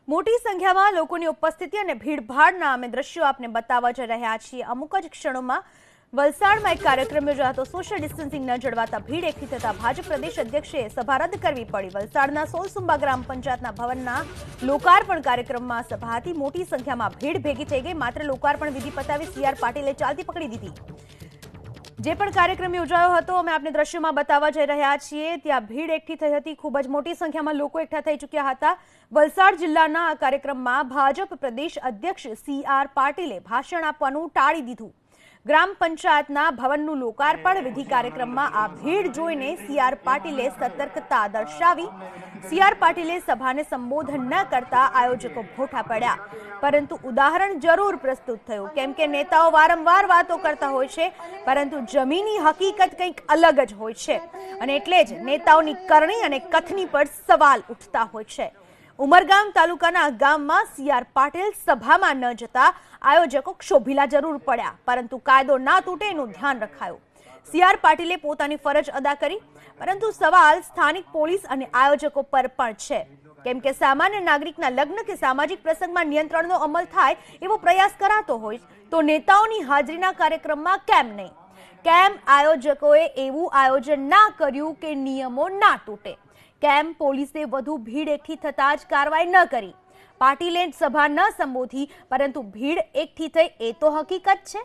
મોટી સંખ્યામાં લોકોની ઉપસ્થિતિ અને ભીડભાડના અમે દ્રશ્યો આપને બતાવવા જઈ રહ્યા છીએ। અમુક જ ક્ષણોમાં વલસાડમાં એક કાર્યક્રમ યોજાયો હતો। સોશિયલ ડિસ્ટન્સિંગ ન જળવાતા ભીડ એકઠી થતા ભાજપ પ્રદેશ અધ્યક્ષે સભા રદ કરવી પડી। વલસાડના સોલસુંબા ગ્રામ પંચાયતના ભવનના લોકાર્પણ કાર્યક્રમમાં સભા હતી। મોટી સંખ્યામાં ભીડ ભેગી થઈ ગઈ। માત્ર લોકાર્પણ વિધિ પતાવી સીઆર પાટીલે ચાલતી પકડી દીધી। જે પણ કાર્યક્રમ યોજાયો હતો અમે આપને દ્રશ્યોમાં બતાવવા જઈ રહ્યા છીએ। ત્યાં ભીડ એકઠી થઈ હતી। ખૂબ જ મોટી સંખ્યામાં લોકો એકઠા થઈ ચૂક્યા હતા। વલસાડ જિલ્લાના આ કાર્યક્રમમાં ભાજપ પ્રદેશ અધ્યક્ષ સીઆર પાટીલે ભાષણ આપવાનું ટાળી દીધું। ગ્રામ પંચાયતના ભવનનું લોકાર્પણ વિધિ કાર્યક્રમમાં આ ભીડ જોઈને સીઆર પાટીલે સતર્કતા દર્શાવી। સીઆર પાટીલે સભાને સંબોધન ન કરતા આયોજકો ભોઠા પડ્યા, પરંતુ ઉદાહરણ જરૂર પ્રસ્તુત થયું। કેમ કે નેતાઓ વારંવાર વાતો કરતા હોય છે, પરંતુ જમીની હકીકત કંઈક અલગ જ હોય છે, અને એટલે જ નેતાઓની કરણી અને કથની પર સવાલ ઉઠતા હોય છે। ઉમરગામ તાલુકાના ગામમાં સીઆર પાટીલ સભામાં ન જતા આયોજકો ક્ષોભીલા જરૂર પડ્યા, પરંતુ કાયદો ના તૂટે એનું ધ્યાન રખાયું। સીઆર પાટીલે પોતાની ફરજ અદા કરી, પરંતુ સવાલ સ્થાનિક પોલીસ અને આયોજકો પર પણ છે। કેમ કે સામાન્ય નાગરિકના લગ્ન કે સામાજિક પ્રસંગમાં નિયંત્રણનો અમલ થાય એવો પ્રયાસ કરાતો હોય તો નેતાઓની હાજરીના કાર્યક્રમમાં કેમ નહીં? કેમ આયોજકોએ એવું આયોજન ના કર્યું કે નિયમો ના તૂટે? કેમ પોલીસે વધુ ભીડ એકઠી થતા જ કાર્યવાહી ન કરી? પાટીલે સભા ન સંબોધી, પરંતુ ભીડ એકઠી થઈ એ તો હકીકત છે।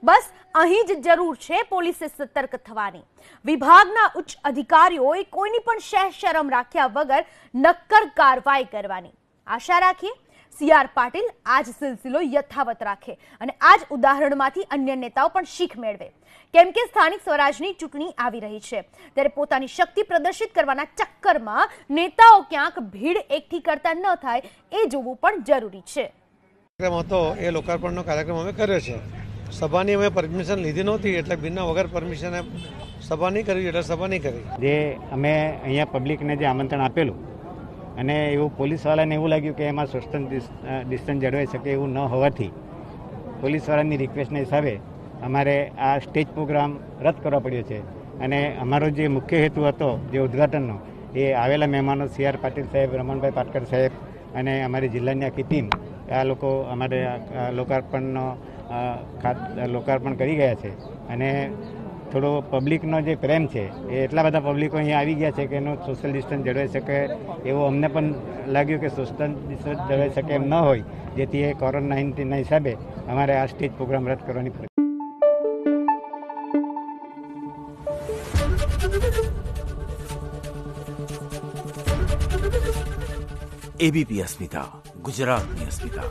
બસ અહીં જ જરૂર છે પોલીસે સતર્ક થવાની। વિભાગના ઉચ્ચ અધિકારીઓએ કોઈની પણ શરમ રાખ્યા વગર નક્કર કાર્યવાહી કરવાની। આશા રાખીએ સીઆર પાટીલ આ જ સિલસિલો યથાવત રાખે અને આ જ ઉદાહરણમાંથી અન્ય નેતાઓ પણ શીખ મેળવે। કેમ કે સ્થાનિક સ્વરાજની ચૂંટણી આવી રહી છે, ત્યારે પોતાની શક્તિ પ્રદર્શિત કરવાના ચક્કરમાં નેતાઓ ક્યાંક ભીડ એકઠી કરતા ન થાય એ જોવું પણ જરૂરી છે। કાર્યક્રમ હતો એ લોકાર્પણનો કાર્યક્રમ અમે કર્યો છે। સભાની અમે પરમિશન લીધી નહોતી, એટલે બિના વગર પરમિશન સભા નહીં કરી, એટલે સભા નહીં કરી। જે અમે અહીંયા પબ્લિકને જે આમંત્રણ આપેલું અને એવું પોલીસવાળાને એવું લાગ્યું કે એમાં સોશિયલ ડિસ્ટન્સ જળવાઈ શકે એવું ન હોવાથી પોલીસવાળાની રિક્વેસ્ટના હિસાબે અમારે આ સ્ટેજ પ્રોગ્રામ રદ કરવા પડ્યો છે। અને અમારો જે મુખ્ય હેતુ હતો જે ઉદ્ઘાટનનો, એ આવેલા મહેમાનો સીઆર પાટીલ સાહેબ, રમણભાઈ પાટકર સાહેબ અને અમારી જિલ્લાની આખી ટીમ, આ લોકો અમારે લોકાર્પણ કરી ગયા છે। અને થોડો પબ્લિકનો જે પ્રેમ છે એ એટલા બધા પબ્લિકો અહીંયા આવી ગયા છે કે એનું સોશિયલ ડિસ્ટન્સ જળવાઈ શકે એવું અમને પણ લાગ્યું કે સોશિયલ ડિસ્ટન્સ જળવાઈ શકે એમ ન હોય, જેથી એ કોરોના-19ના હિસાબે અમારે આ સ્ટેજ પ્રોગ્રામ રદ કરવાની ફરજ। એબીપી અસ્મિતા, ગુજરાતની અસ્મિતા।